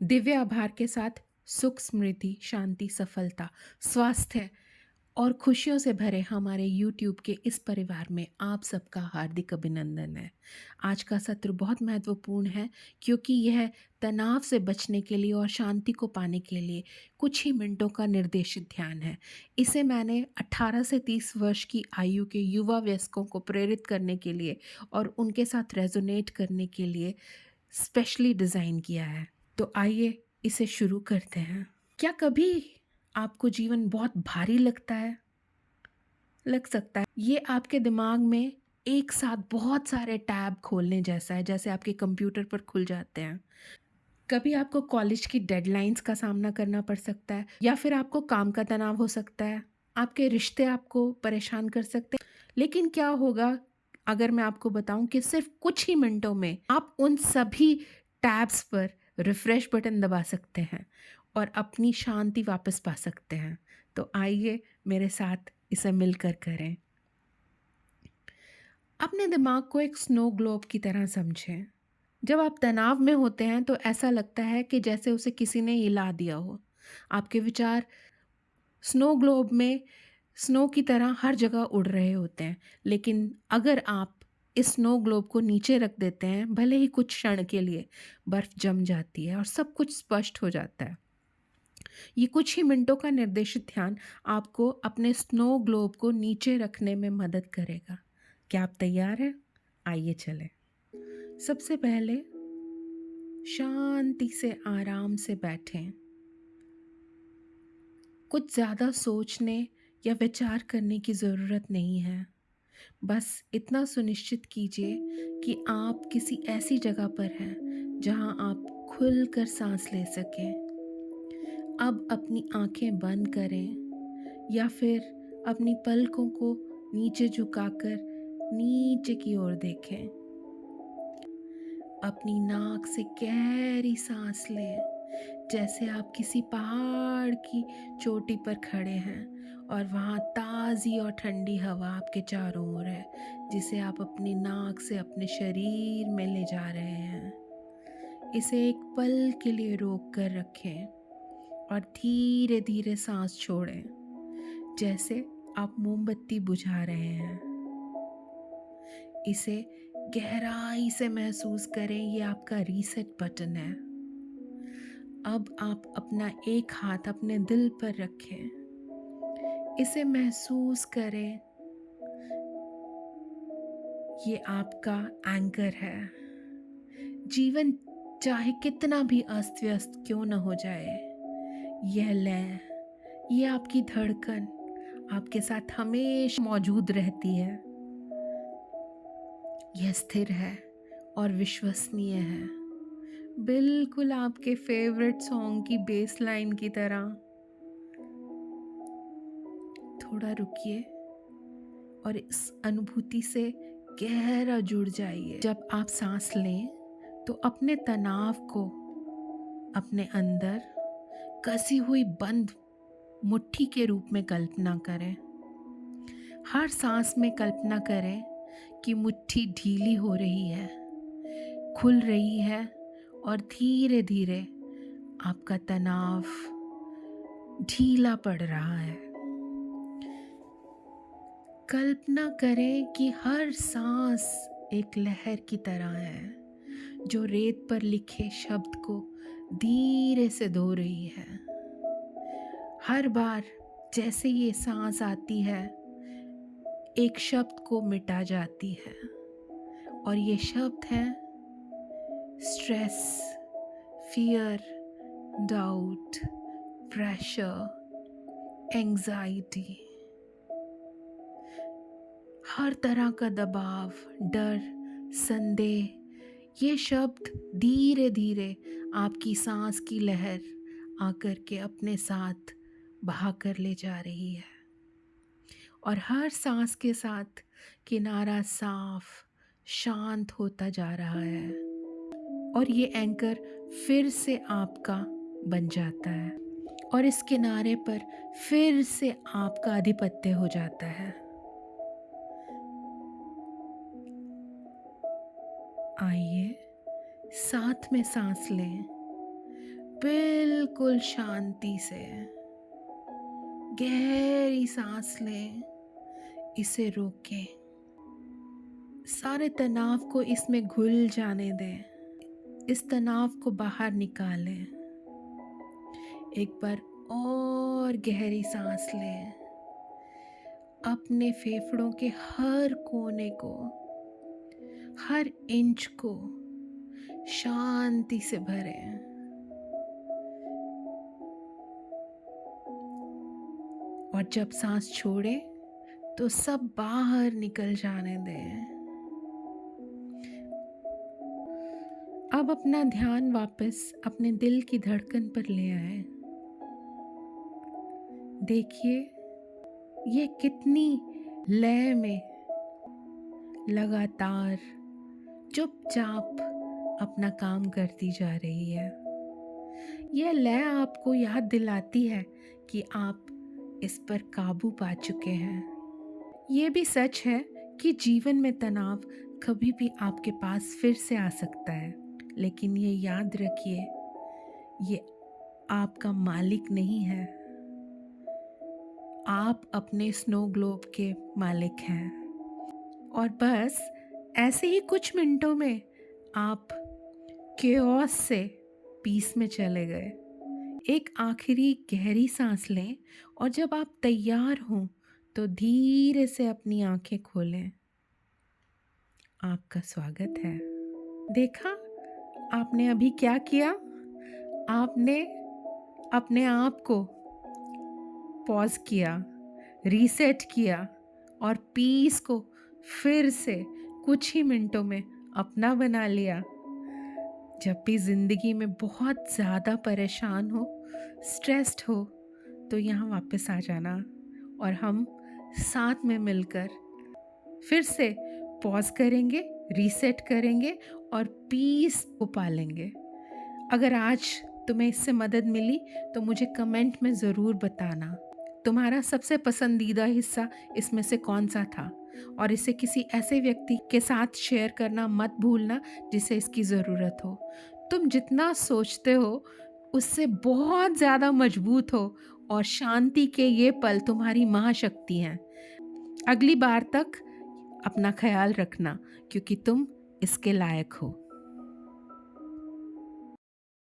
दिव्य आभार के साथ सुख, समृद्धि, शांति, सफलता, स्वास्थ्य और खुशियों से भरे हमारे यूट्यूब के इस परिवार में आप सबका हार्दिक अभिनंदन है। आज का सत्र बहुत महत्वपूर्ण है क्योंकि यह तनाव से बचने के लिए और शांति को पाने के लिए कुछ ही मिनटों का निर्देशित ध्यान है। इसे मैंने 18 से 30 वर्ष की आयु के युवा वयस्कों को प्रेरित करने के लिए और उनके साथ रेजोनेट करने के लिए स्पेशली डिज़ाइन किया है। तो आइए इसे शुरू करते हैं। क्या कभी आपको जीवन बहुत भारी लगता है? लग सकता है। ये आपके दिमाग में एक साथ बहुत सारे टैब खोलने जैसा है, जैसे आपके कंप्यूटर पर खुल जाते हैं। कभी आपको कॉलेज की डेडलाइंस का सामना करना पड़ सकता है या फिर आपको काम का तनाव हो सकता है। आपके रिश्ते आपको परेशान कर सकते हैं। लेकिन क्या होगा अगर मैं आपको बताऊं कि सिर्फ कुछ ही मिनटों में आप उन सभी टैब्स पर रिफ्रेश बटन दबा सकते हैं और अपनी शांति वापस पा सकते हैं। तो आइए मेरे साथ इसे मिलकर करें। अपने दिमाग को एक स्नो ग्लोब की तरह समझें। जब आप तनाव में होते हैं तो ऐसा लगता है कि जैसे उसे किसी ने हिला दिया हो। आपके विचार स्नो ग्लोब में स्नो की तरह हर जगह उड़ रहे होते हैं। लेकिन अगर आप इस स्नो ग्लोब को नीचे रख देते हैं, भले ही कुछ क्षण के लिए, बर्फ़ जम जाती है और सब कुछ स्पष्ट हो जाता है। ये कुछ ही मिनटों का निर्देशित ध्यान आपको अपने स्नो ग्लोब को नीचे रखने में मदद करेगा। क्या आप तैयार हैं? आइए चलें। सबसे पहले शांति से आराम से बैठें। कुछ ज़्यादा सोचने या विचार करने की ज़रूरत नहीं है। बस इतना सुनिश्चित कीजिए कि आप किसी ऐसी जगह पर हैं जहां आप खुलकर सांस ले सकें। अब अपनी आंखें बंद करें या फिर अपनी पलकों को नीचे झुकाकर नीचे की ओर देखें। अपनी नाक से गहरी सांस लें, जैसे आप किसी पहाड़ की चोटी पर खड़े हैं और वहाँ ताज़ी और ठंडी हवा आपके चारों ओर है, जिसे आप अपनी नाक से अपने शरीर में ले जा रहे हैं। इसे एक पल के लिए रोक कर रखें और धीरे धीरे सांस छोड़ें, जैसे आप मोमबत्ती बुझा रहे हैं। इसे गहराई से महसूस करें, ये आपका रीसेट बटन है। अब आप अपना एक हाथ अपने दिल पर रखें। इसे महसूस करें, ये आपका एंकर है। जीवन चाहे कितना भी अस्त व्यस्त क्यों न हो जाए, यह लय, ये आपकी धड़कन आपके साथ हमेशा मौजूद रहती है। यह स्थिर है और विश्वसनीय है, बिल्कुल आपके फेवरेट सॉन्ग की बेस लाइन की तरह। थोड़ा रुकिए और इस अनुभूति से गहरा जुड़ जाइए। जब आप सांस लें तो अपने तनाव को अपने अंदर कसी हुई बंद मुट्ठी के रूप में कल्पना करें। हर सांस में कल्पना करें कि मुट्ठी ढीली हो रही है, खुल रही है और धीरे धीरे आपका तनाव ढीला पड़ रहा है। कल्पना करें कि हर सांस एक लहर की तरह है जो रेत पर लिखे शब्द को धीरे से धो रही है। हर बार जैसे ये सांस आती है, एक शब्द को मिटा जाती है और ये शब्द है stress, fear, doubt, pressure, anxiety. हर तरह का दबाव, डर, संदेह, ये शब्द धीरे धीरे आपकी सांस की लहर आकर के अपने साथ बहा कर ले जा रही है और हर सांस के साथ किनारा साफ, शांत होता जा रहा है और ये एंकर फिर से आपका बन जाता है और इस किनारे पर फिर से आपका आधिपत्य हो जाता है। आइए साथ में सांस लें, बिल्कुल शांति से गहरी सांस लें, इसे रोकें, सारे तनाव को इसमें घुल जाने दें, इस तनाव को बाहर निकालें। एक बार और गहरी सांस लें, अपने फेफड़ों के हर कोने को, हर इंच को शांति से भरें। और जब सांस छोड़े तो सब बाहर निकल जाने दें। अब अपना ध्यान वापस अपने दिल की धड़कन पर ले आए। देखिए ये कितनी लय में लगातार चुपचाप अपना काम करती जा रही है। यह लय आपको याद दिलाती है कि आप इस पर काबू पा चुके हैं। ये भी सच है कि जीवन में तनाव कभी भी आपके पास फिर से आ सकता है, लेकिन ये याद रखिए, ये आपका मालिक नहीं है। आप अपने स्नो ग्लोब के मालिक हैं। और बस ऐसे ही कुछ मिनटों में आप केओस से पीस में चले गए। एक आखिरी गहरी सांस लें और जब आप तैयार हों तो धीरे से अपनी आंखें खोलें। आपका स्वागत है। देखा आपने अभी क्या किया? आपने अपने आप को पॉज किया, रीसेट किया और पीस को फिर से कुछ ही मिनटों में अपना बना लिया। जब भी ज़िंदगी में बहुत ज़्यादा परेशान हो, स्ट्रेस्ड हो, तो यहाँ वापस आ जाना और हम साथ में मिलकर फिर से पॉज करेंगे, रीसेट करेंगे और पीस को पालेंगे। अगर आज तुम्हें इससे मदद मिली तो मुझे कमेंट में ज़रूर बताना तुम्हारा सबसे पसंदीदा हिस्सा इसमें से कौन सा था, और इसे किसी ऐसे व्यक्ति के साथ शेयर करना मत भूलना जिसे इसकी ज़रूरत हो। तुम जितना सोचते हो उससे बहुत ज़्यादा मजबूत हो और शांति के ये पल तुम्हारी महाशक्ति हैं। अगली बार तक अपना ख्याल रखना, क्योंकि तुम इसके लायक हो।